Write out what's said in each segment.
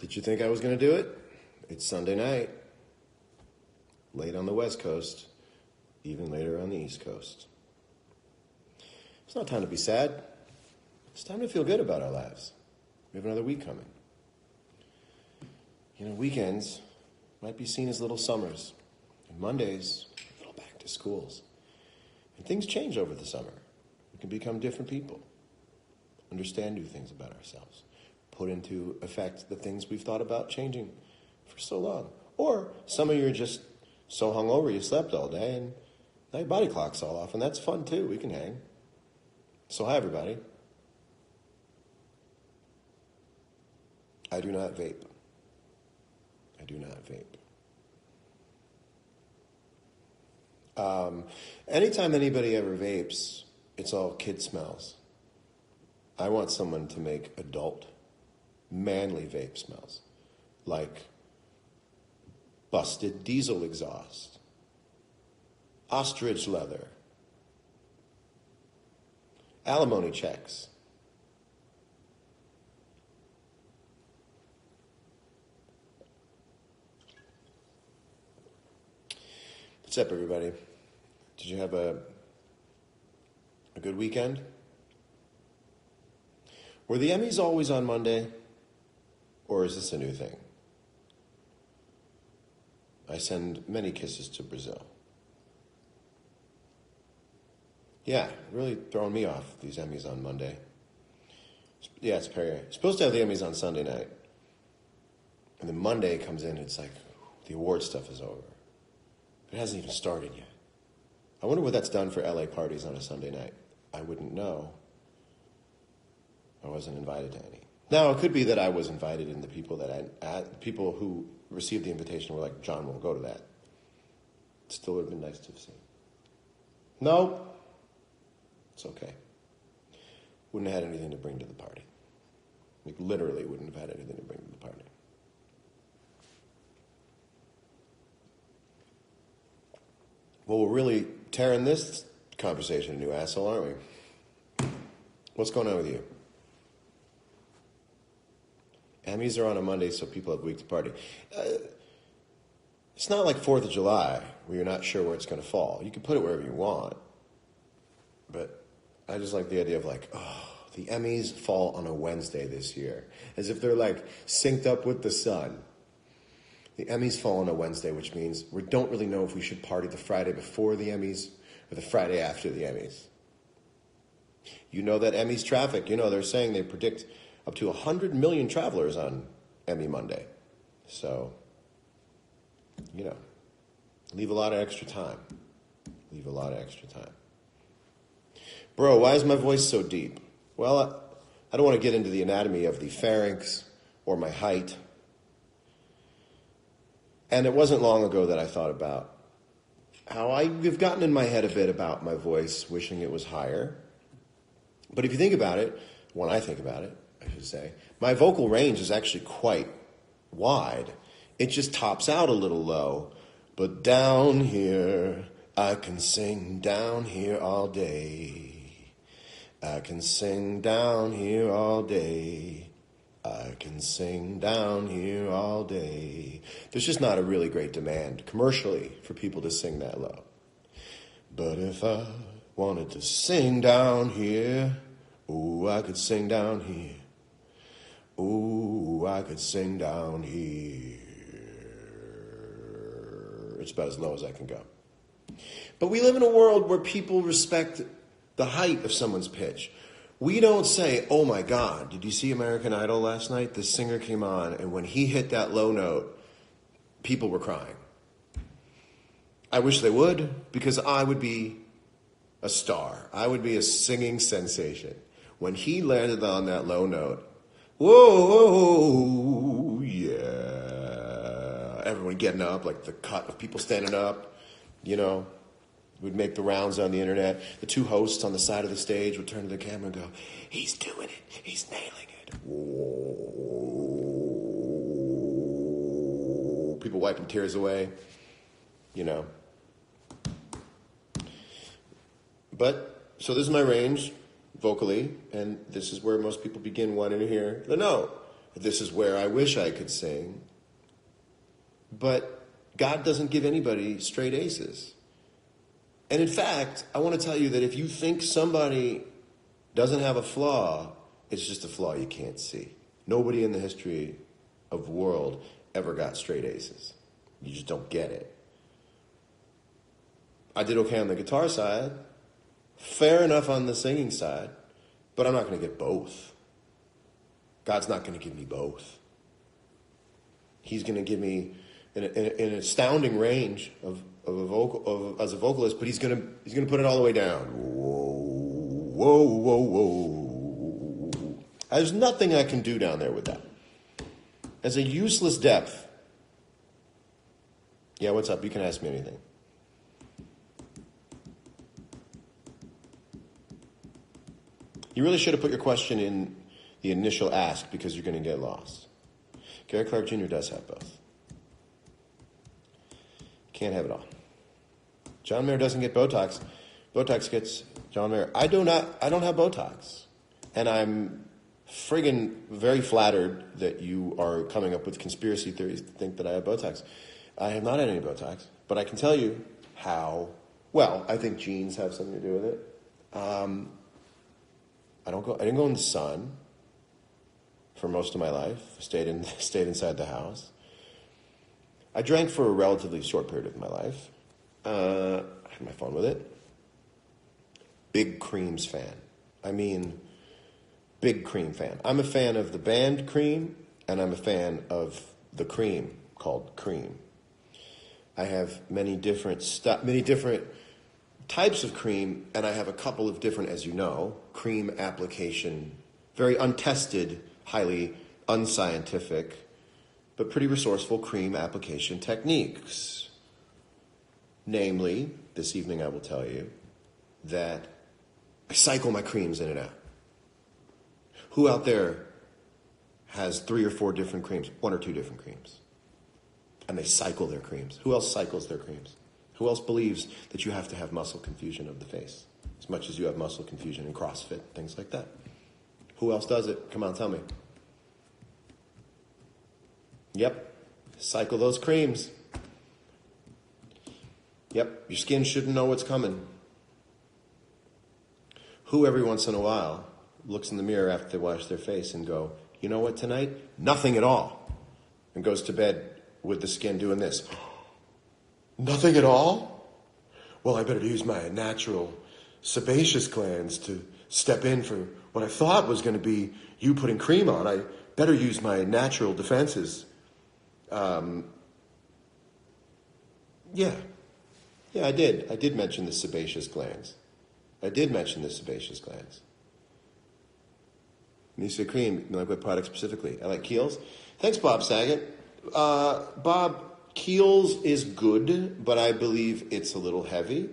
Did you think I was going to do it? It's Sunday night. Late on the West Coast, even later on the East Coast. It's not time to be sad. It's time to feel good about our lives. We have another week coming. You know, weekends might be seen as little summers, and Mondays, little back to schools. And things change over the summer. We can become different people, understand new things about ourselves, put into effect the things we've thought about changing for so long. Or some of you are just so hungover you slept all day and now your body clock's all off, and that's fun too. We can hang. So hi, everybody. I do not vape. I do not vape. Anytime anybody ever vapes, it's all kid smells. I want someone to make adult, manly vape smells, like busted diesel exhaust, ostrich leather, alimony checks. What's up, everybody? Did you have a good weekend? Were the Emmys always on Monday, or is this a new thing? I send many kisses to Brazil. Yeah, really throwing me off, these Emmys on Monday. Yeah, it's Perrier. Supposed to have the Emmys on Sunday night. And then Monday comes in, it's like, the award stuff is over. It hasn't even started yet. I wonder what that's done for LA parties on a Sunday night. I wouldn't know. I wasn't invited to any. Now, it could be that I was invited and the people who received the invitation were like, John, we'll go to that. It still would have been nice to have seen. No. It's okay. Wouldn't have had anything to bring to the party. Like, literally wouldn't have had anything to bring to the party. Well, we're really tearing this conversation a new asshole, aren't we? What's going on with you? Emmys are on a Monday, so people have a week to party. It's not like 4th of July, where you're not sure where it's going to fall. You can put it wherever you want. But I just like the idea of like, oh, the Emmys fall on a Wednesday this year. As if they're like synced up with the sun. The Emmys fall on a Wednesday, which means we don't really know if we should party the Friday before the Emmys or the Friday after the Emmys. You know that Emmys traffic, you know, they're saying they predict up to 100 million travelers on Emmy Monday. So, you know, leave a lot of extra time. Leave a lot of extra time. Bro, why is my voice so deep? Well, I don't want to get into the anatomy of the pharynx or my height. And it wasn't long ago that I thought about how I've gotten in my head a bit about my voice, wishing it was higher. But if you think about it, when I think about it, I should say, my vocal range is actually quite wide. It just tops out a little low. But down here, I can sing down here all day. I can sing down here all day. I can sing down here all day. There's just not a really great demand commercially for people to sing that low. But if I wanted to sing down here, ooh, I could sing down here. Ooh, I could sing down here. It's about as low as I can go. But we live in a world where people respect the height of someone's pitch. We don't say, oh my God, did you see American Idol last night? The singer came on, and when he hit that low note, people were crying. I wish they would, because I would be a star. I would be a singing sensation. When he landed on that low note, whoa, yeah. Everyone getting up, like the cut of people standing up, you know. Would make the rounds on the internet. The two hosts on the side of the stage would turn to the camera and go, he's doing it. He's nailing it. Whoa. People wiping tears away, you know. But, so this is my range vocally, and this is where most people begin wanting to hear the note. This is where I wish I could sing. But God doesn't give anybody straight aces. And in fact, I want to tell you that if you think somebody doesn't have a flaw, it's just a flaw you can't see. Nobody in the history of the world ever got straight aces. You just don't get it. I did okay on the guitar side, fair enough on the singing side, but I'm not going to get both. God's not going to give me both. He's going to give me an astounding range as a vocalist, but he's going to put it all the way down. Whoa, whoa, whoa. There's nothing I can do down there with that. As a useless depth. Yeah, what's up? You can ask me anything. You really should have put your question in the initial ask because you're going to get lost. Gary Clark Jr. does have both. Can't have it all. John Mayer doesn't get Botox. Botox gets John Mayer. I don't have Botox. And I'm friggin' very flattered that you are coming up with conspiracy theories to think that I have Botox. I have not had any Botox, but I can tell you how. Well, I think genes have something to do with it. I didn't go in the sun for most of my life. Stayed inside the house. I drank for a relatively short period of my life. I had my fun with it. Big Cream's fan. I mean, big Cream fan. I'm a fan of the band Cream, and I'm a fan of the cream called Cream. I have many different types of cream, and I have a couple of different, as you know, cream application, very untested, highly unscientific, but pretty resourceful cream application techniques. Namely, this evening I will tell you that I cycle my creams in and out. Who out there has 3 or 4 different creams, 1 or 2 different creams? And they cycle their creams. Who else cycles their creams? Who else believes that you have to have muscle confusion of the face as much as you have muscle confusion in CrossFit, things like that? Who else does it? Come on, tell me. Yep, cycle those creams. Yep, your skin shouldn't know what's coming. Who every once in a while looks in the mirror after they wash their face and go, you know what tonight? Nothing at all. And goes to bed with the skin doing this. Nothing at all? Well, I better use my natural sebaceous glands to step in for what I thought was going to be you putting cream on. I better use my natural defenses. Yeah, I did. I did mention the sebaceous glands. And you say cream, you like what product specifically? I like Kiehl's. Thanks, Bob Saget. Bob, Kiehl's is good, but I believe it's a little heavy.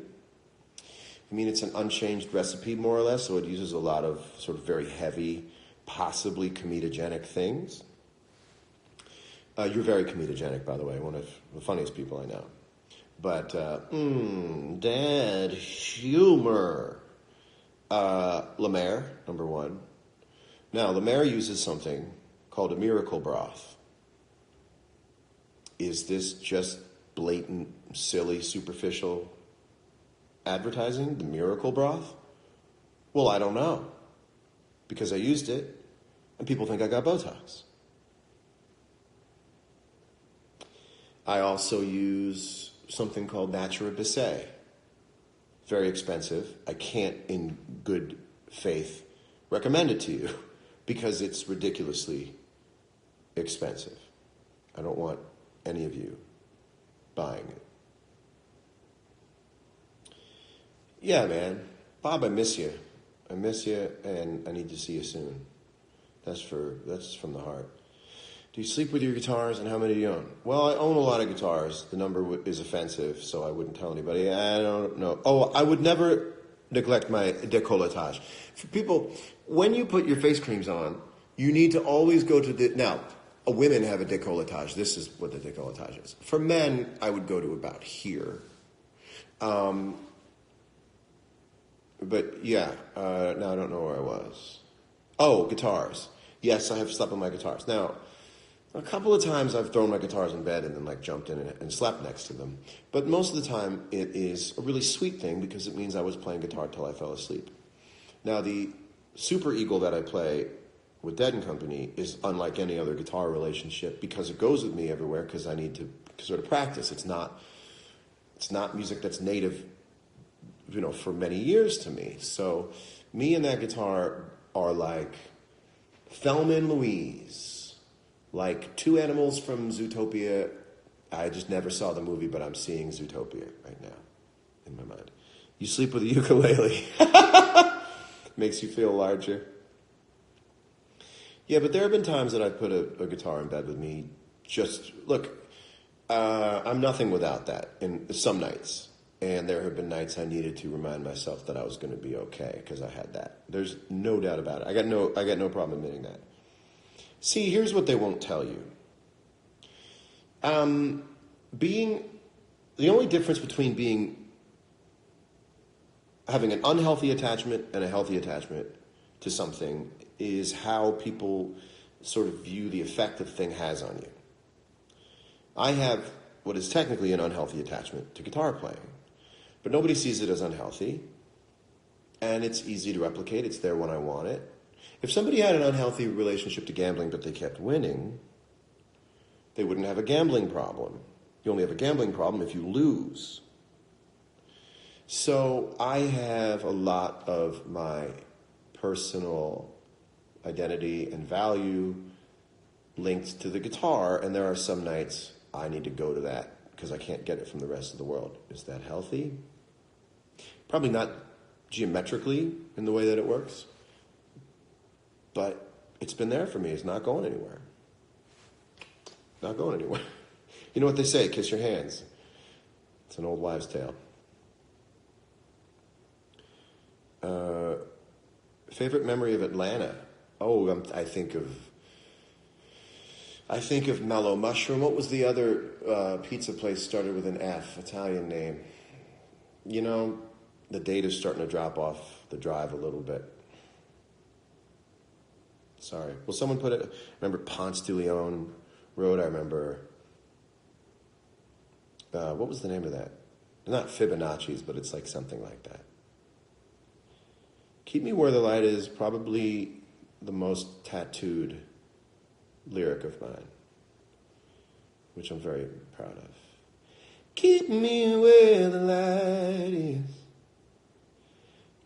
I mean, it's an unchanged recipe, more or less, so it uses a lot of sort of very heavy, possibly comedogenic things. You're very comedogenic, by the way, one of the funniest people I know. But, dad humor. La Mer, number 1. Now, La Mer uses something called a miracle broth. Is this just blatant, silly, superficial advertising, the miracle broth? Well, I don't know. Because I used it, and people think I got Botox. I also use something called Natura Bissé. Very expensive. I can't, in good faith, recommend it to you because it's ridiculously expensive. I don't want any of you buying it. Yeah, man. Bob, I miss you. I miss you, and I need to see you soon. That's from the heart. Do you sleep with your guitars, and how many do you own? Well, I own a lot of guitars. The number is offensive, so I wouldn't tell anybody. I don't know. Oh, I would never neglect my décolletage. For people, when you put your face creams on, you need to always go to the... Now, women have a décolletage. This is what the décolletage is. For men, I would go to about here. But yeah, now I don't know where I was. Oh, guitars. Yes, I have slept on my guitars. Now, a couple of times I've thrown my guitars in bed and then like jumped in and slept next to them. But most of the time it is a really sweet thing because it means I was playing guitar till I fell asleep. Now the Super Eagle that I play with Dead and Company is unlike any other guitar relationship because it goes with me everywhere because I need to sort of practice. It's not music that's native, for many years to me. So me and that guitar are like Thelma and Louise. Like two animals from Zootopia. I just never saw the movie, but I'm seeing Zootopia right now in my mind. You sleep with a ukulele. Makes you feel larger. Yeah, but there have been times that I've put a guitar in bed with me. Just, look, I'm nothing without that in some nights. And there have been nights I needed to remind myself that I was going to be okay because I had that. There's no doubt about it. I got no problem admitting that. See, here's what they won't tell you. The only difference between having an unhealthy attachment and a healthy attachment to something is how people sort of view the effect the thing has on you. I have what is technically an unhealthy attachment to guitar playing, but nobody sees it as unhealthy, and it's easy to replicate. It's there when I want it. If somebody had an unhealthy relationship to gambling but they kept winning, they wouldn't have a gambling problem. You only have a gambling problem if you lose. So I have a lot of my personal identity and value linked to the guitar, and there are some nights I need to go to that because I can't get it from the rest of the world. Is that healthy? Probably not geometrically in the way that it works. But it's been there for me. It's not going anywhere. Not going anywhere. You know what they say, kiss your hands. It's an old wives' tale. Favorite memory of Atlanta? Oh, I think of Mellow Mushroom. What was the other pizza place started with an F, Italian name? The data's starting to drop off the drive a little bit. Sorry. Will someone put it? I remember Ponce de Leon Road. I remember, what was the name of that? Not Fibonacci's, but it's like something like that. Keep Me Where the Light Is, probably the most tattooed lyric of mine, which I'm very proud of. Keep me where the light is.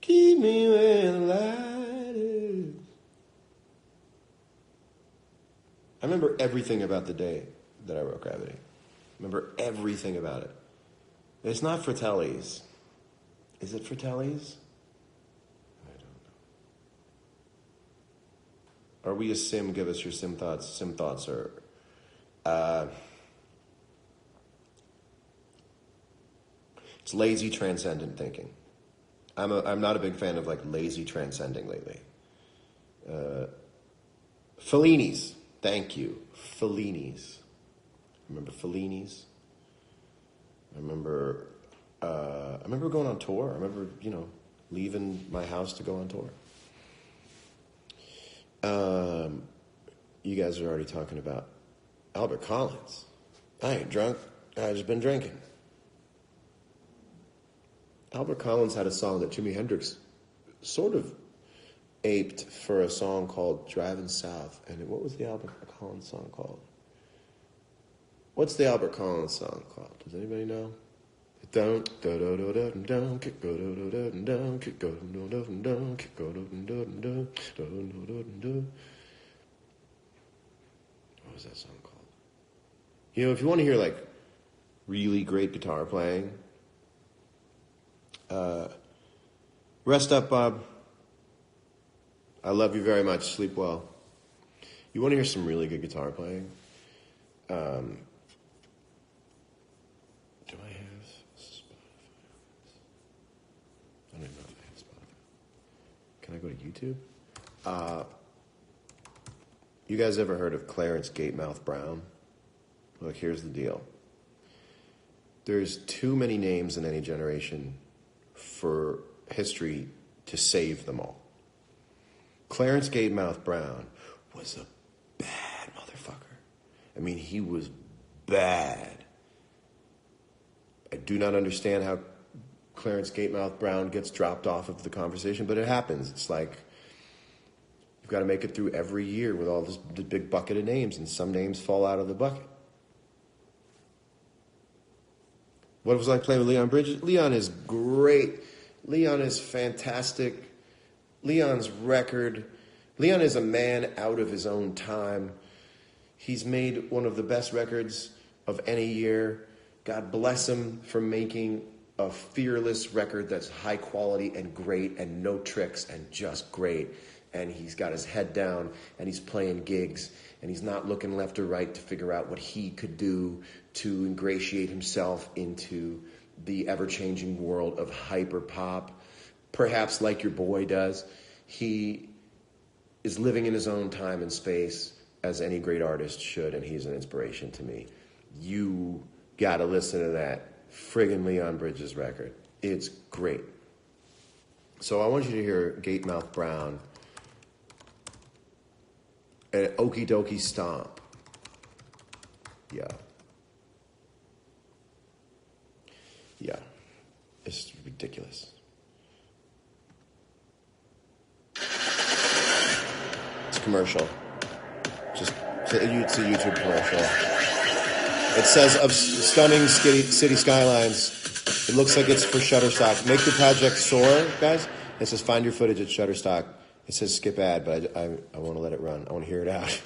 Keep me where the light is. I remember everything about the day that I wrote Gravity. I remember everything about it. It's not Fratelli's. Is it Fratelli's? I don't know. Are we a sim? Give us your sim thoughts. Sim thoughts are... it's lazy transcendent thinking. I'm not a big fan of like lazy transcending lately. Fellini's. Thank you. Fellini's. Remember Fellini's? I remember going on tour. I remember, leaving my house to go on tour. You guys are already talking about Albert Collins. I ain't drunk. I just been drinking. Albert Collins had a song that Jimi Hendrix sort of aped for a song called Driving South. And what was the Albert Collins song called? What's the Albert Collins song called? Does anybody know? What was that song called? If you want to hear like really great guitar playing, rest up, Bob. I love you very much. Sleep well. You want to hear some really good guitar playing? Do I have Spotify? I don't even know if I have Spotify. Can I go to YouTube? You guys ever heard of Clarence Gatemouth Brown? Look, here's the deal. There's too many names in any generation for history to save them all. Clarence Gatemouth Brown was a bad motherfucker. I mean, he was bad. I do not understand how Clarence Gatemouth Brown gets dropped off of the conversation, but it happens. It's like you've got to make it through every year with all this big bucket of names, and some names fall out of the bucket. What was I playing with Leon Bridges? Leon is great. Leon is fantastic. Leon's record. Leon is a man out of his own time. He's made one of the best records of any year. God bless him for making a fearless record that's high quality and great and no tricks and just great. And he's got his head down and he's playing gigs and he's not looking left or right to figure out what he could do to ingratiate himself into the ever-changing world of hyper pop. Perhaps like your boy does, he is living in his own time and space as any great artist should, and he's an inspiration to me. You gotta listen to that friggin' Leon Bridges record. It's great. So I want you to hear Gatemouth Brown and Okie Dokie Stomp. Yeah. Yeah. It's ridiculous. It's a commercial. It's a YouTube commercial. It says, of stunning city skylines. It looks like it's for Shutterstock. Make your project soar, guys. It says, find your footage at Shutterstock. It says skip ad, but I want to let it run. I want to hear it out.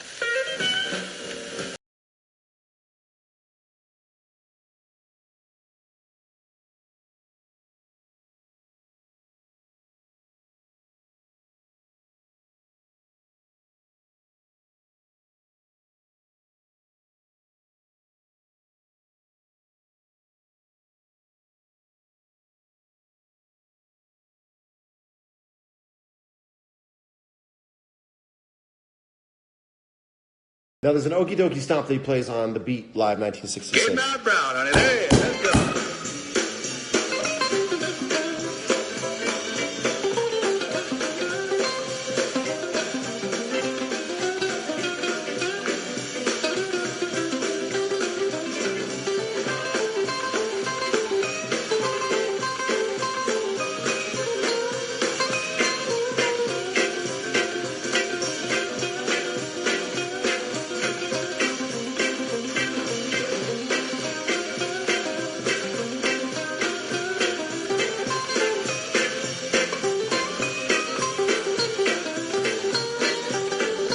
Now, there's an Okie Dokie Stomp that he plays on The Beat Live 1966. Gatemouth Brown, honey. Hey, let's go.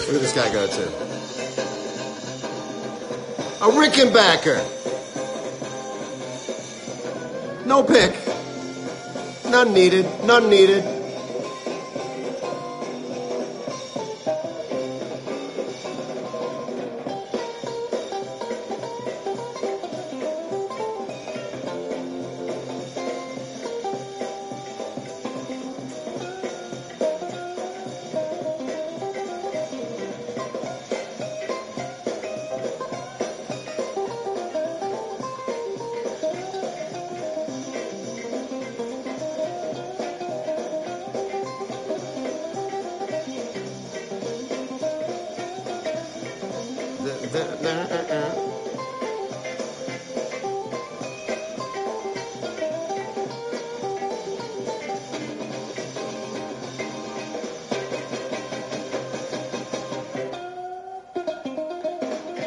Look at this guy go to. A Rickenbacker. No pick. None needed. None needed.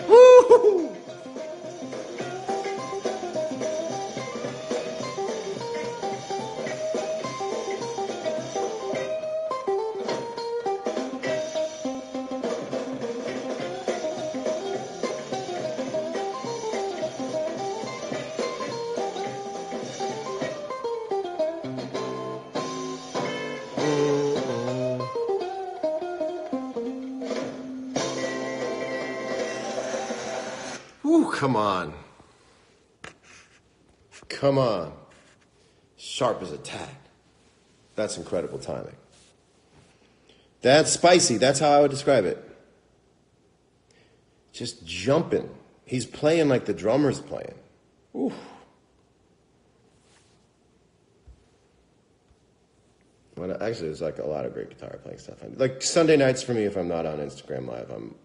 Woo! Ooh, come on. Come on. Sharp as a tack. That's incredible timing. That's spicy. That's how I would describe it. Just jumping. He's playing like the drummer's playing. Ooh. Well, actually, there's like a lot of great guitar playing stuff. Like Sunday nights for me, if I'm not on Instagram Live, I'm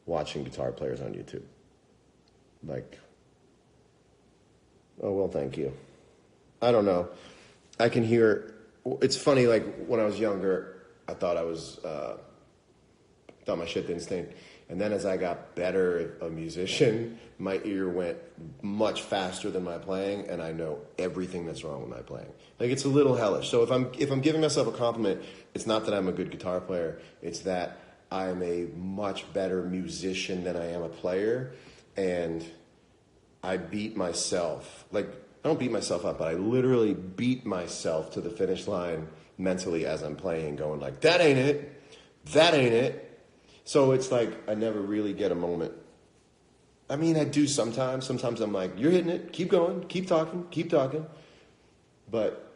watching guitar players on YouTube. Like, oh, well, thank you. I don't know. I can hear, it's funny, like when I was younger, I thought thought my shit didn't stink. And then as I got better a musician, my ear went much faster than my playing, and I know everything that's wrong with my playing. Like, it's a little hellish. So if I'm giving myself a compliment, it's not that I'm a good guitar player. It's that I'm a much better musician than I am a player, and I beat myself. Like, I don't beat myself up, but I literally beat myself to the finish line mentally as I'm playing, going like, that ain't it. That ain't it. So it's like I never really get a moment. I mean, I do sometimes. Sometimes I'm like, you're hitting it. Keep going. Keep talking. Keep talking. But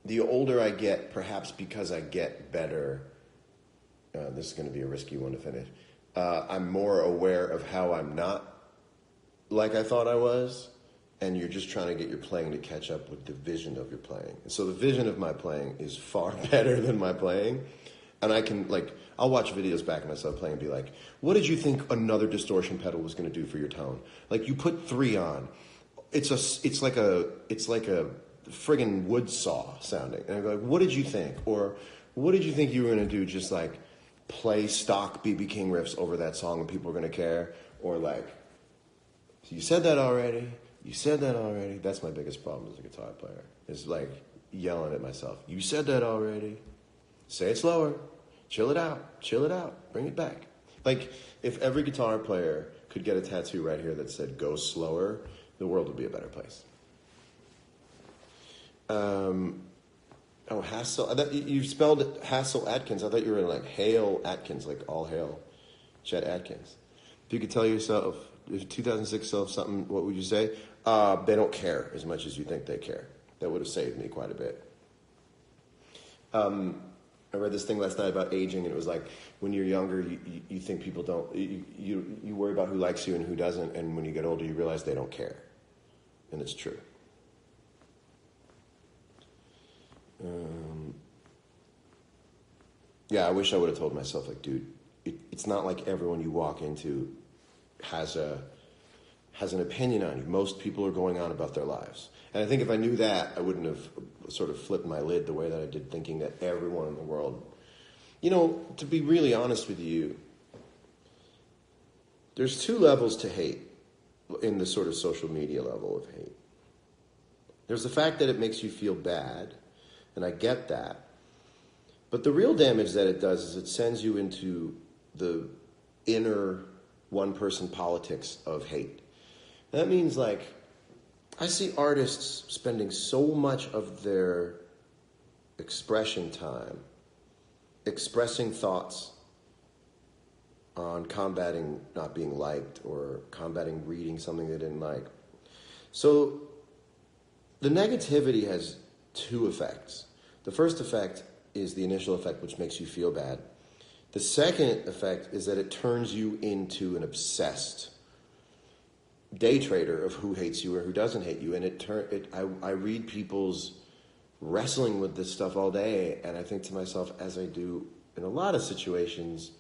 the older I get, perhaps because I get better, this is going to be a risky one to finish, I'm more aware of how I'm not like I thought I was. And you're just trying to get your playing to catch up with the vision of your playing. And so the vision of my playing is far better than my playing. And I can, like, I'll watch videos back of myself playing and be like, what did you think another distortion pedal was going to do for your tone? Like, you put 3 on. It's like a friggin' wood saw sounding. And I go like, what did you think? Or what did you think you were going to do? Just like play stock BB King riffs over that song and people are going to care? Or like, you said that already. You said that already. That's my biggest problem as a guitar player. Is like yelling at myself. You said that already. Say it slower. Chill it out. Chill it out. Bring it back. Like, if every guitar player could get a tattoo right here that said, go slower, the world would be a better place. Hassel. You spelled it Hassel Atkins. I thought you were like Hale Atkins, like all hail Chet Atkins. If you could tell yourself, if 2006 self something, what would you say? They don't care as much as you think they care. That would have saved me quite a bit. I read this thing last night about aging, and it was like, when you're younger, you think people don't, you worry about who likes you and who doesn't, and when you get older, you realize they don't care. And it's true. Yeah, I wish I would have told myself, like, dude, it's not like everyone you walk into has an opinion on you. Most people are going on about their lives. And I think if I knew that, I wouldn't have sort of flipped my lid the way that I did, thinking that everyone in the world... You know, to be really honest with you, there's 2 levels to hate in the sort of social media level of hate. There's the fact that it makes you feel bad, and I get that. But the real damage that it does is it sends you into the inner one-person politics of hate. That means, like, I see artists spending so much of their expression time expressing thoughts on combating not being liked or combating reading something they didn't like. So the negativity has 2 effects. The first effect is the initial effect, which makes you feel bad. The second effect is that it turns you into an obsessed day trader of who hates you or who doesn't hate you. And I read people's wrestling with this stuff all day, and I think to myself, as I do in a lot of situations,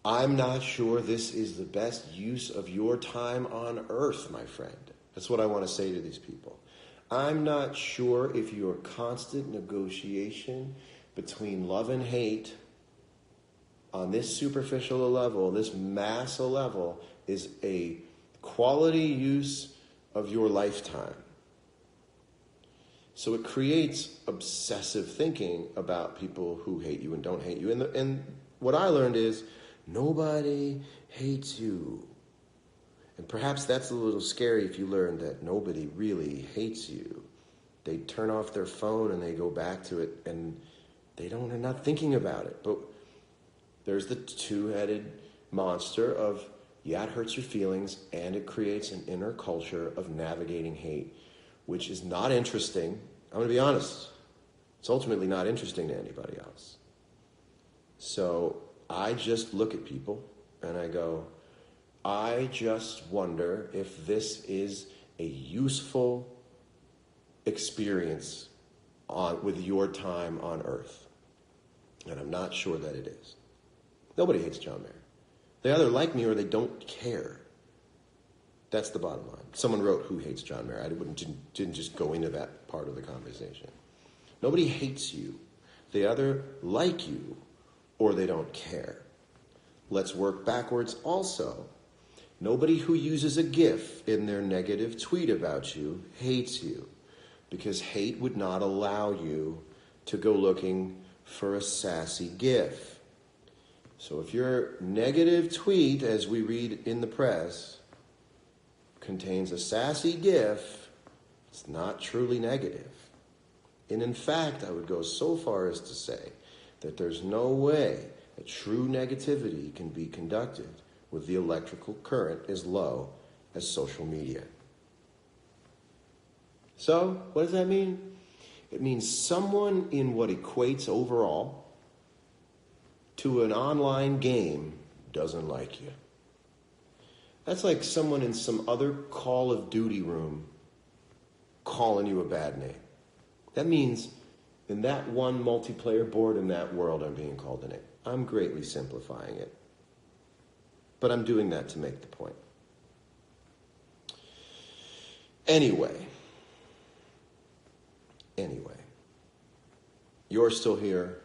I'm not sure this is the best use of your time on earth, my friend. That's what I want to say to these people. I'm not sure if your constant negotiation between love and hate on this superficial level, this mass level, is a quality use of your lifetime. So it creates obsessive thinking about people who hate you and don't hate you. And what I learned is nobody hates you. And perhaps that's a little scary if you learn that nobody really hates you. They turn off their phone and they go back to it and they're not thinking about it. But there's the 2-headed monster of, yeah, it hurts your feelings, and it creates an inner culture of navigating hate, which is not interesting. I'm going to be honest. It's ultimately not interesting to anybody else. So I just look at people and I go, I just wonder if this is a useful experience with your time on Earth. And I'm not sure that it is. Nobody hates John Mayer. They either like me or they don't care. That's the bottom line. Someone wrote, "Who hates John Mayer?" I didn't just go into that part of the conversation. Nobody hates you. They either like you or they don't care. Let's work backwards also. Nobody who uses a GIF in their negative tweet about you hates you, because hate would not allow you to go looking for a sassy GIF. So if your negative tweet, as we read in the press, contains a sassy GIF, it's not truly negative. And in fact, I would go so far as to say that there's no way that true negativity can be conducted with the electrical current as low as social media. So, what does that mean? It means someone in what equates overall to an online game doesn't like you. That's like someone in some other Call of Duty room calling you a bad name. That means in that one multiplayer board in that world, I'm being called a name. I'm greatly simplifying it. But I'm doing that to make the point. Anyway, you're still here,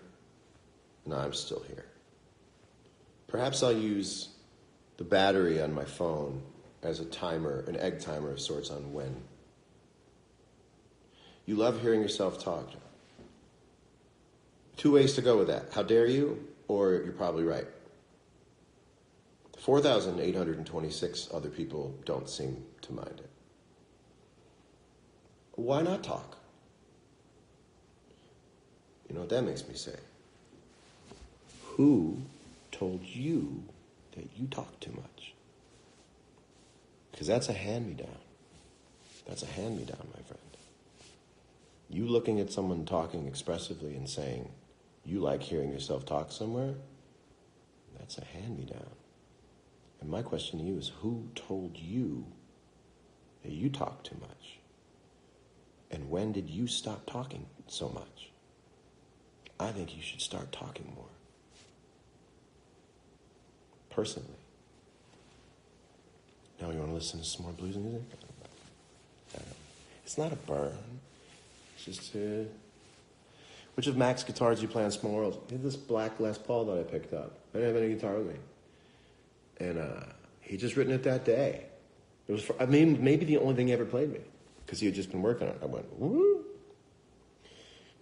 and I'm still here. Perhaps I'll use the battery on my phone as a timer, an egg timer of sorts on when. You love hearing yourself talk. Two ways to go with that. How dare you? Or you're probably right. 4,826 other people don't seem to mind it. Why not talk? You know what that makes me say? Who told you that you talk too much? Because that's a hand-me-down. That's a hand-me-down, my friend. You looking at someone talking expressively and saying, you like hearing yourself talk somewhere? That's a hand-me-down. And my question to you is, who told you that you talk too much? And when did you stop talking so much? I think you should start talking more. Personally. Now you want to listen to some more blues music? It's not a burn. It's just which of Mac's guitars do you play on Small Worlds? I had this black Les Paul that I picked up. I didn't have any guitar with me. And he just written it that day. It was maybe the only thing he ever played me, because he had just been working on it. I went, woo!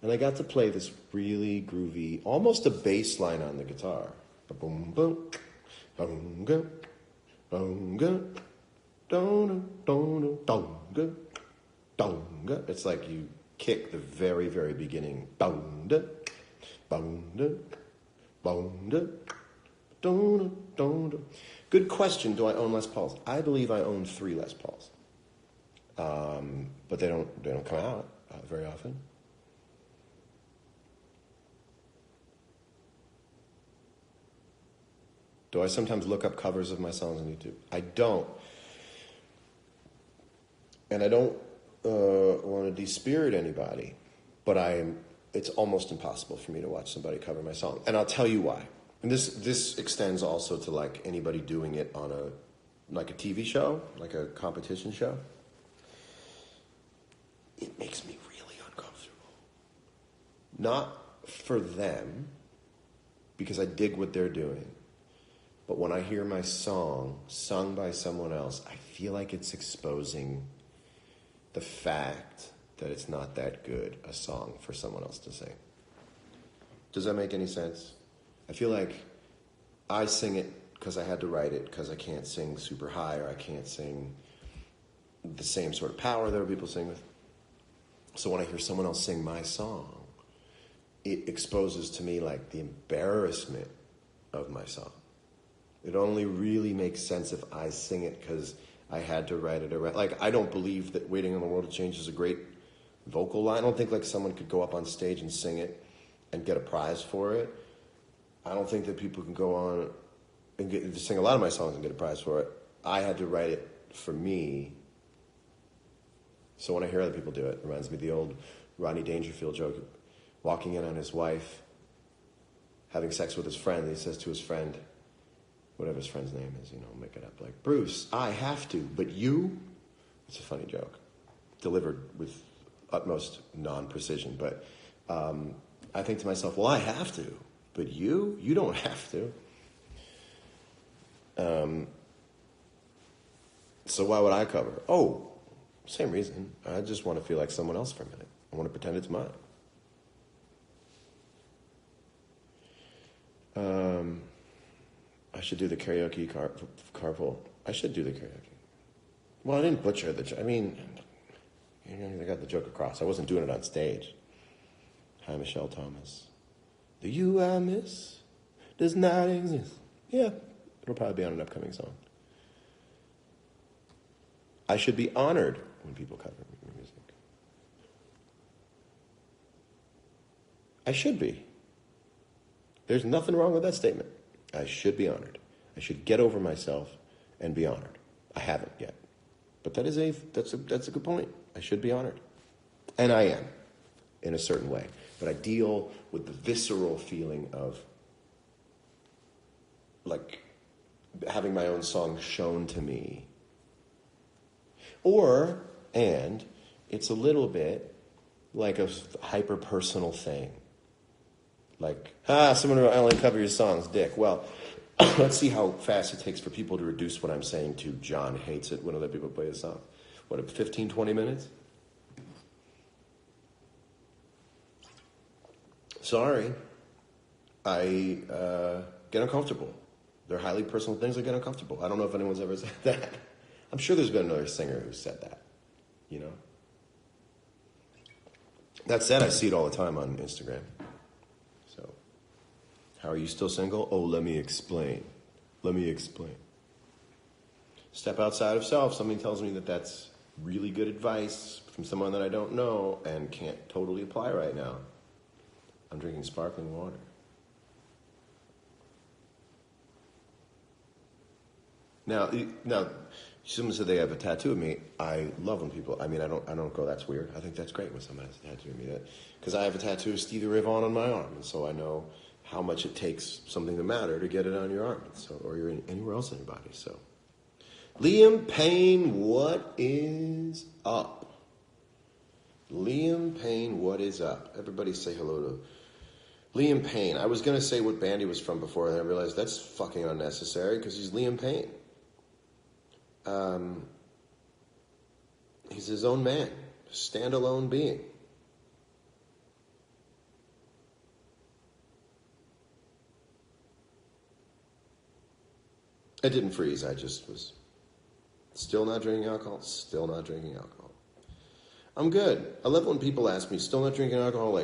And I got to play this really groovy, almost a bass line on the guitar. Boom, boom, boom, boom, boom, boom, boom. It's like you kick the very, very beginning. Boom, boom, boom. Good question. Do I own Les Pauls? I believe I own 3 Les Pauls, but they don't come out very often. Do I sometimes look up covers of my songs on YouTube? I don't. And I don't want to despirit anybody, but it's almost impossible for me to watch somebody cover my song. And I'll tell you why. And this extends also to like anybody doing it on a TV show, like a competition show. It makes me really uncomfortable. Not for them, because I dig what they're doing. But when I hear my song sung by someone else, I feel like it's exposing the fact that it's not that good a song for someone else to sing. Does that make any sense? I feel like I sing it because I had to write it, because I can't sing super high, or I can't sing the same sort of power that other people sing with. So when I hear someone else sing my song, it exposes to me like the embarrassment of my song. It only really makes sense if I sing it because I had to write it. Like, I don't believe that Waiting on the World to Change is a great vocal line. I don't think like someone could go up on stage and sing it and get a prize for it. I don't think that people can go on and sing a lot of my songs and get a prize for it. I had to write it for me. So when I hear other people do it, it reminds me of the old Rodney Dangerfield joke, walking in on his wife, having sex with his friend. And he says to his friend, whatever his friend's name is, make it up, like, Bruce, I have to, but you? It's a funny joke, delivered with utmost non-precision. But I think to myself, well, I have to, but you don't have to. So why would I cover? Oh, same reason. I just want to feel like someone else for a minute. I want to pretend it's mine. I should do the karaoke carpool. I should do the karaoke. Well, I didn't butcher I got the joke across. I wasn't doing it on stage. Hi, Michelle Thomas. The you I miss does not exist. Yeah, it'll probably be on an upcoming song. I should be honored when people cover music. I should be. There's nothing wrong with that statement. I should be honored. I should get over myself and be honored. I haven't yet. But that's a good point. I should be honored. And I am, in a certain way. But I deal with the visceral feeling of, like, having my own song shown to me. And it's a little bit like a hyper-personal thing. Like, someone will only cover your songs, dick. Well, let's see how fast it takes for people to reduce what I'm saying to John hates it when other people play a song. What, 15, 20 minutes? Sorry. I get uncomfortable. They're highly personal things. I get uncomfortable. I don't know if anyone's ever said that. I'm sure there's been another singer who said that, That said, I see it all the time on Instagram. So, how are you still single? Oh, let me explain. Step outside of self. Somebody tells me that that's really good advice from someone that I don't know and can't totally apply right now. I'm drinking sparkling water. Now, someone said they have a tattoo of me. I love when people, I don't go, that's weird. I think that's great when someone has a tattoo of me. Because I have a tattoo of Stevie Ray Vaughan on my arm, and so I know how much it takes something to matter to get it on your arm, or you're anywhere else in your body. So, Liam Payne, what is up? Liam Payne, what is up? Everybody say hello to Liam Payne. I was going to say what band he was from before, and I realized that's fucking unnecessary because he's Liam Payne. He's his own man, standalone being. I didn't freeze. I just was still not drinking alcohol. I'm good. I love when people ask me, still not drinking alcohol,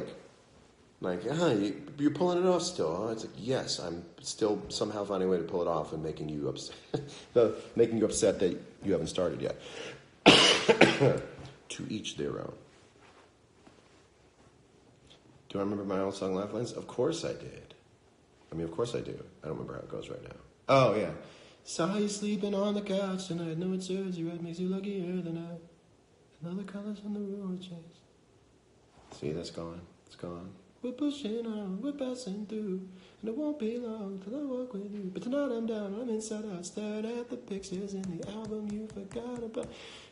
you're pulling it off still, huh? It's like, yes, I'm still somehow finding a way to pull it off and making you upset. Making you upset that you haven't started yet. To each their own. Do I remember my old song, Lifelines? Of course I did. Of course I do. I don't remember how it goes right now. Oh, yeah. Saw you sleeping on the couch tonight. No, it serves you right, makes you luckier than I. Another colors on the road change. See, that's gone. It's gone. We're pushing on, we're passing through, and it won't be long till I walk with you. But tonight I'm down, I'm inside out, staring at the pictures in the album you forgot about.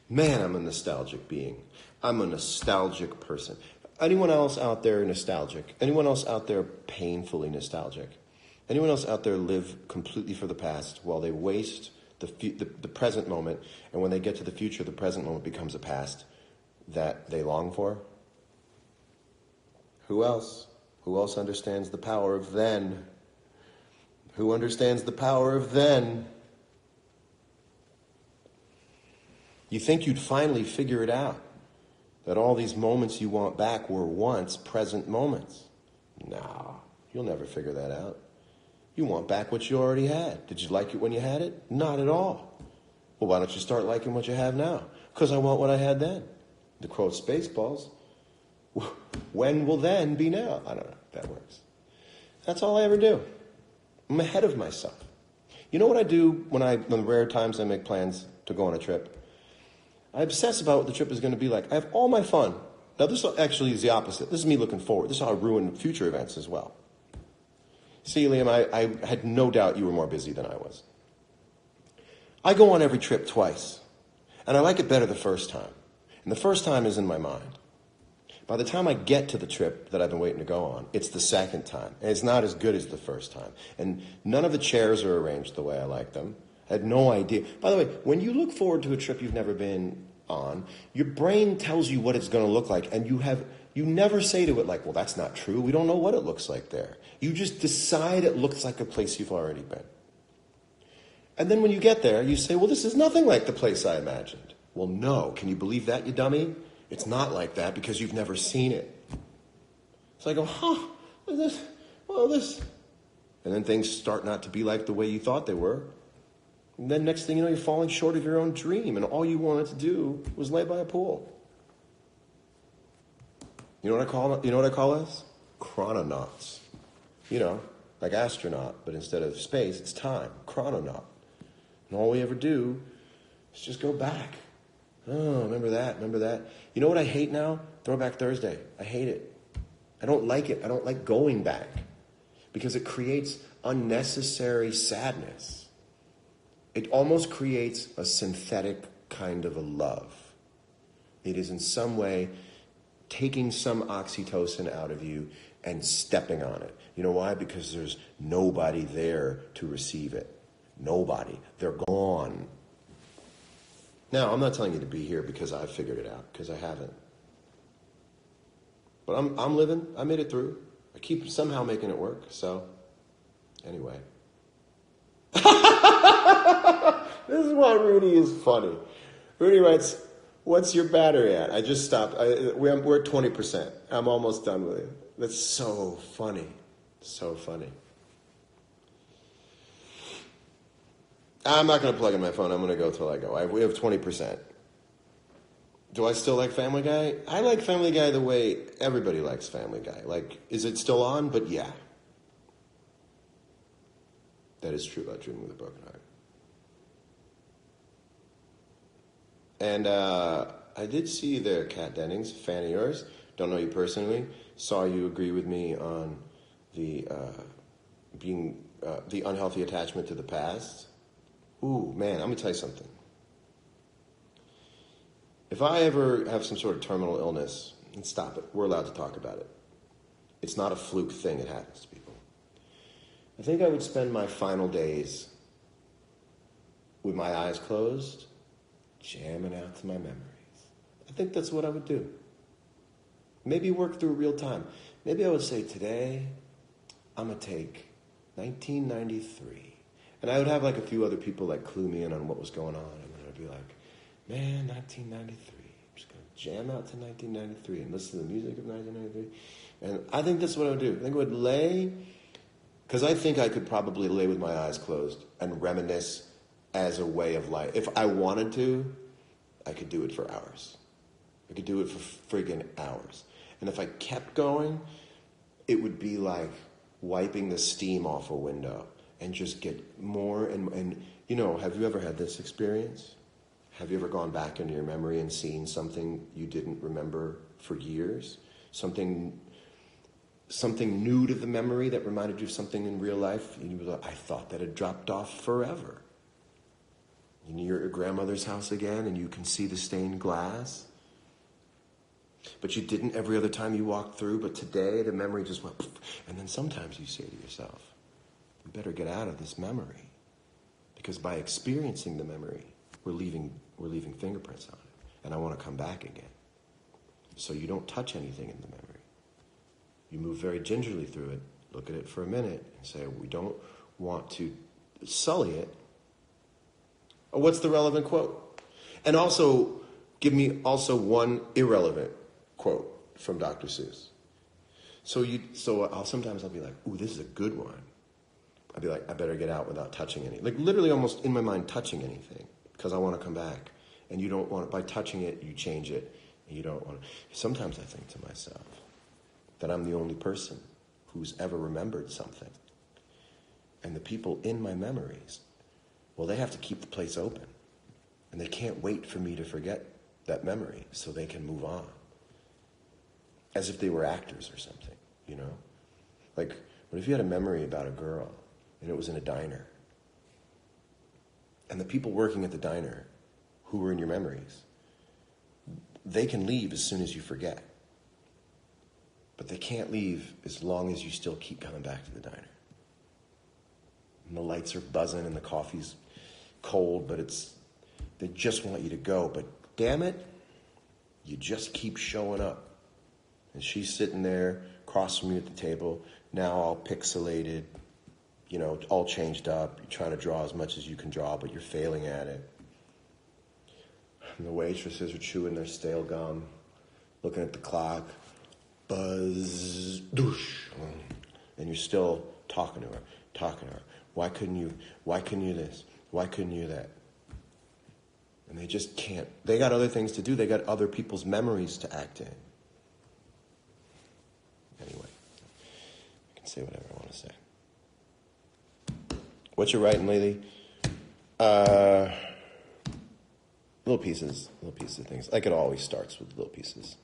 Man, I'm a nostalgic being. I'm a nostalgic person. Anyone else out there nostalgic? Anyone else out there painfully nostalgic? Anyone else out there live completely for the past while they waste the present moment, and when they get to the future, the present moment becomes a past that they long for? Who else? Who else understands the power of then? Who understands the power of then? You think you'd finally figure it out, that all these moments you want back were once present moments. Nah, you'll never figure that out. You want back what you already had. Did you like it when you had it? Not at all. Well, why don't you start liking what you have now? Because I want what I had then. To quote Spaceballs, when will then be now? I don't know if that works. That's all I ever do. I'm ahead of myself. You know what I do when the rare times I make plans to go on a trip? I obsess about what the trip is going to be like. I have all my fun Now, this actually is the opposite. This is me looking forward. This is how I ruin future events as well. See, Liam, I had no doubt you were more busy than I was. I go on every trip twice, and I like it better the first time. And the first time is in my mind. By the time I get to the trip that I've been waiting to go on, it's the second time. And it's not as good as the first time. And none of the chairs are arranged the way I like them. I had no idea. By the way, when you look forward to a trip you've never been on, your brain tells you what it's going to look like, and you never say to it like, well, that's not true. We don't know what it looks like there. You just decide it looks like a place you've already been. And then when you get there, you say, well, this is nothing like the place I imagined. Well, no. Can you believe that, you dummy? It's not like that because you've never seen it. So I go, this. And then things start not to be like the way you thought they were. And then next thing you know, you're falling short of your own dream, and all you wanted to do was lay by a pool. You know what I call this? Chrononauts. You know, like astronaut, but instead of space, it's time. Chrononaut. And all we ever do is just go back. Oh, remember that? You know what I hate now? Throwback Thursday. I hate it. I don't like it. I don't like going back because it creates unnecessary sadness. It almost creates a synthetic kind of a love. It is in some way taking some oxytocin out of you and stepping on it. You know why? Because there's nobody there to receive it. Nobody. They're gone. Now, I'm not telling you to be here because I've figured it out, because I haven't. But I'm living. I made it through. I keep somehow making it work. So, anyway. This is why Rudy is funny. Rudy writes, what's your battery at? I just stopped. We're at 20%. I'm almost done with it. That's so funny. So funny. I'm not going to plug in my phone. I'm going to go till I go. We have 20%. Do I still like Family Guy? I like Family Guy the way everybody likes Family Guy. Like, is it still on? But yeah. That is true about Dreaming with a Broken Heart. And I did see you there, Kat Dennings, fan of yours. Don't know you personally. Saw you agree with me on the the unhealthy attachment to the past. Ooh, man, I'm going to tell you something. If I ever have some sort of terminal illness, and stop it, we're allowed to talk about it. It's not a fluke thing, it happens to people. I think I would spend my final days with my eyes closed, jamming out to my memories. I think that's what I would do. Maybe work through real time. Maybe I would say, today, I'm going to take 1993. And I would have like a few other people like clue me in on what was going on. And then I'd be like, man, 1993. I'm just going to jam out to 1993 and listen to the music of 1993. And I think that's what I would do. I think I would lay, because I think I could probably lay with my eyes closed and reminisce as a way of life. If I wanted to, I could do it for hours. I could do it for friggin' hours. And if I kept going, it would be like wiping the steam off a window. And just get more and you know, have you ever had this experience? Have you ever gone back into your memory and seen something you didn't remember for years? Something new to the memory that reminded you of something in real life? And you were like, I thought that had dropped off forever. And you're at your grandmother's house again and you can see the stained glass. But you didn't every other time you walked through, but today the memory just went, and then sometimes you say to yourself, we better get out of this memory, because by experiencing the memory, we're leaving fingerprints on it, and I want to come back again. So you don't touch anything in the memory. You move very gingerly through it, look at it for a minute, and say, we don't want to sully it. Or what's the relevant quote? And also, give me also one irrelevant quote from Dr. Seuss. Sometimes I'll be like, ooh, this is a good one. I'd be like, I better get out without touching any. Like literally almost in my mind touching anything, because I want to come back. And you don't want it. By touching it, you change it. And you don't want to. Sometimes I think to myself that I'm the only person who's ever remembered something. And the people in my memories, well, they have to keep the place open. And they can't wait for me to forget that memory so they can move on. as if they were actors or something, you know? Like, what if you had a memory about a girl and it was in a diner? And the people working at the diner who were in your memories, they can leave as soon as you forget. But they can't leave as long as you still keep coming back to the diner. And the lights are buzzing and the coffee's cold, but they just want you to go. But damn it, you just keep showing up. And she's sitting there across from you at the table, now all pixelated, you know, all changed up. You're trying to draw as much as you can draw, but you're failing at it. And the waitresses are chewing their stale gum, looking at the clock. Buzz, doosh. And you're still talking to her. Why couldn't you this? Why couldn't you that? And they just can't. They got other things to do. They got other people's memories to act in. Anyway, I can say whatever I want to say. What you writing lately? Little pieces of things. Like it always starts with little pieces.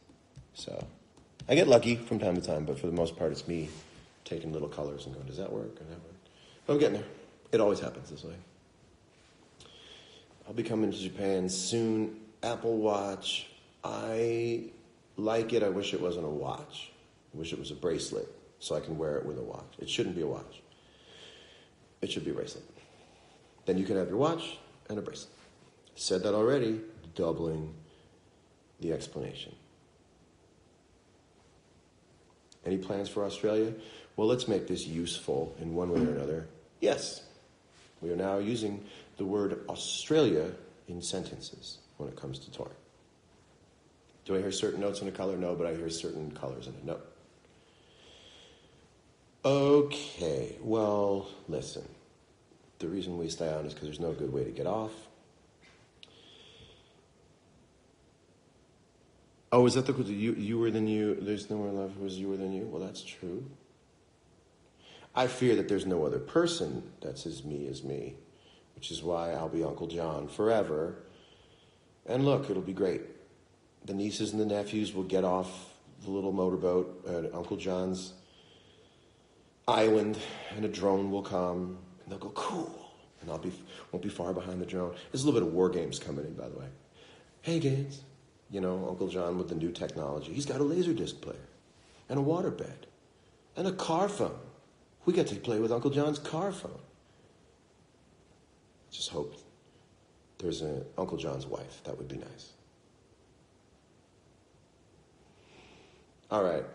So I get lucky from time to time, but for the most part, it's me taking little colors and going, does that work? But I'm getting there. It always happens this way. I'll be coming to Japan soon. Apple Watch. I like it. I wish it wasn't a watch. I wish it was a bracelet so I can wear it with a watch. It shouldn't be a watch. It should be a bracelet. Then you can have your watch and a bracelet. Said that already, doubling the explanation. Any plans for Australia? Well, let's make this useful in one way or another. Yes, we are now using the word Australia in sentences when it comes to touring. Do I hear certain notes in a color? No, but I hear certain colors in a note. Okay, well, listen. The reason we stay on is because there's no good way to get off. Oh, is that the you were than you? There's no one in love who was you were than you? Well, that's true. I fear that there's no other person that's as me, which is why I'll be Uncle John forever. And look, it'll be great. The nieces and the nephews will get off the little motorboat at Uncle John's island, and a drone will come, and they'll go, cool. And won't be far behind the drone. There's a little bit of war games coming in, by the way. Hey, kids. You know, Uncle John with the new technology. He's got a Laserdisc player and a waterbed and a car phone. We get to play with Uncle John's car phone. Just hope there's an Uncle John's wife. That would be nice. All right.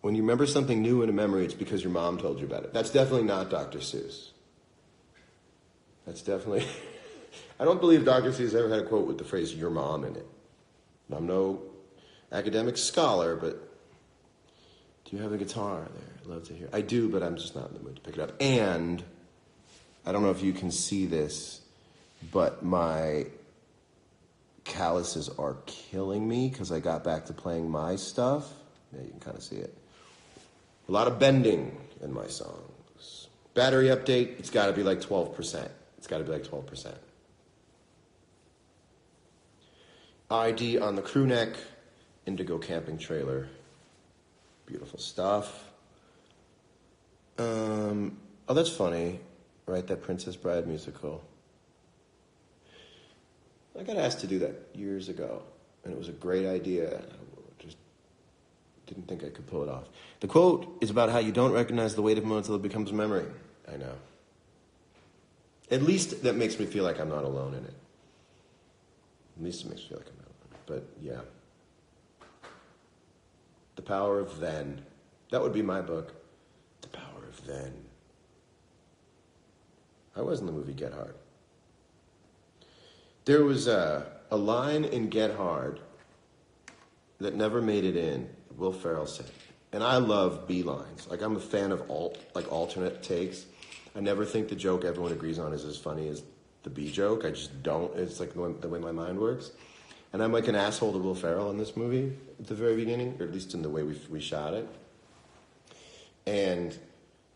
When you remember something new in a memory, it's because your mom told you about it. That's definitely not Dr. Seuss. That's definitely... I don't believe Dr. Seuss ever had a quote with the phrase, your mom, in it. I'm no academic scholar, but do you have a guitar there? I'd love to hear. I do, but I'm just not in the mood to pick it up. And I don't know if you can see this, but my calluses are killing me because I got back to playing my stuff. Yeah, you can kind of see it. A lot of bending in my songs. Battery update, it's got to be like 12%. It's got to be like 12%. ID on the crew neck, Indigo camping trailer. Beautiful stuff. Oh, that's funny, right? That Princess Bride musical. I got asked to do that years ago, and it was a great idea. I just didn't think I could pull it off. The quote is about how you don't recognize the weight of a moment until it becomes a memory. I know. At least that makes me feel like I'm not alone in it. At least it makes me feel like I'm not alone. But yeah. The Power of Then. That would be my book. The Power of Then. I was in the movie Get Hard. There was a line in Get Hard that never made it in, Will Ferrell said. And I love B lines. Like, I'm a fan of alternate takes. I never think the joke everyone agrees on is as funny as the B joke. I just don't. It's like the way my mind works. And I'm like an asshole to Will Ferrell in this movie at the very beginning, or at least in the way we shot it. And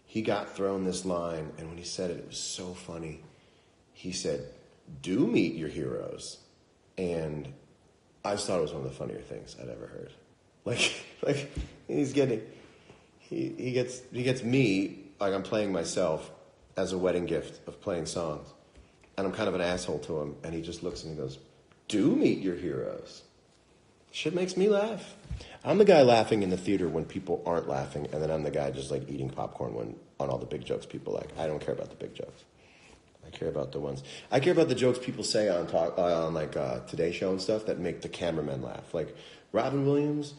he got thrown this line, and when he said it, it was so funny. He said, do meet your heroes. And I just thought it was one of the funnier things I'd ever heard. Like he gets me, like I'm playing myself as a wedding gift of playing songs. And I'm kind of an asshole to him, and he just looks at me and goes, "Do meet your heroes." Shit makes me laugh. I'm the guy laughing in the theater when people aren't laughing, and then I'm the guy just like eating popcorn on all the big jokes people like. I don't care about the big jokes. I care about the jokes people say on Today Show and stuff that make the cameramen laugh. Like Robin Williams,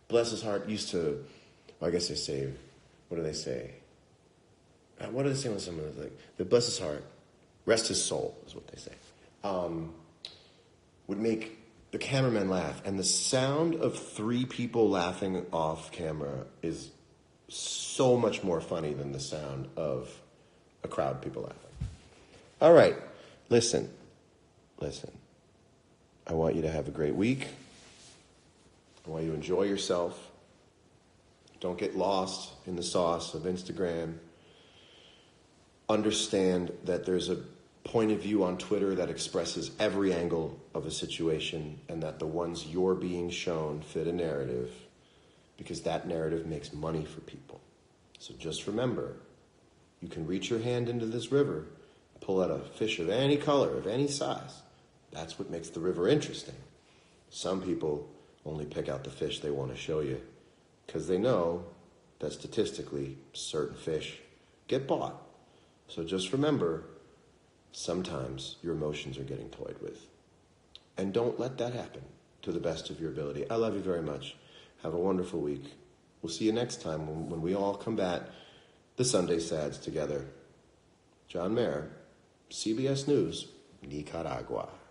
bless his heart, used to. Well, I guess they say, what do they say? What do they say when someone is like, the bless his heart, rest his soul is what they say. Would make the cameraman laugh, and the sound of 3 people laughing off camera is so much more funny than the sound of a crowd of people laughing. All right, listen. I want you to have a great week. I want you to enjoy yourself. Don't get lost in the sauce of Instagram. Understand that there's a point of view on Twitter that expresses every angle of a situation, and that the ones you're being shown fit a narrative, because that narrative makes money for people. So just remember, you can reach your hand into this river, pull out a fish of any color, of any size. That's what makes the river interesting. Some people only pick out the fish they want to show you, because they know that statistically certain fish get bought. So just remember, sometimes your emotions are getting toyed with. And don't let that happen, to the best of your ability. I love you very much. Have a wonderful week. We'll see you next time when we all combat the Sunday Sads together. John Mayer, CBS News, Nicaragua.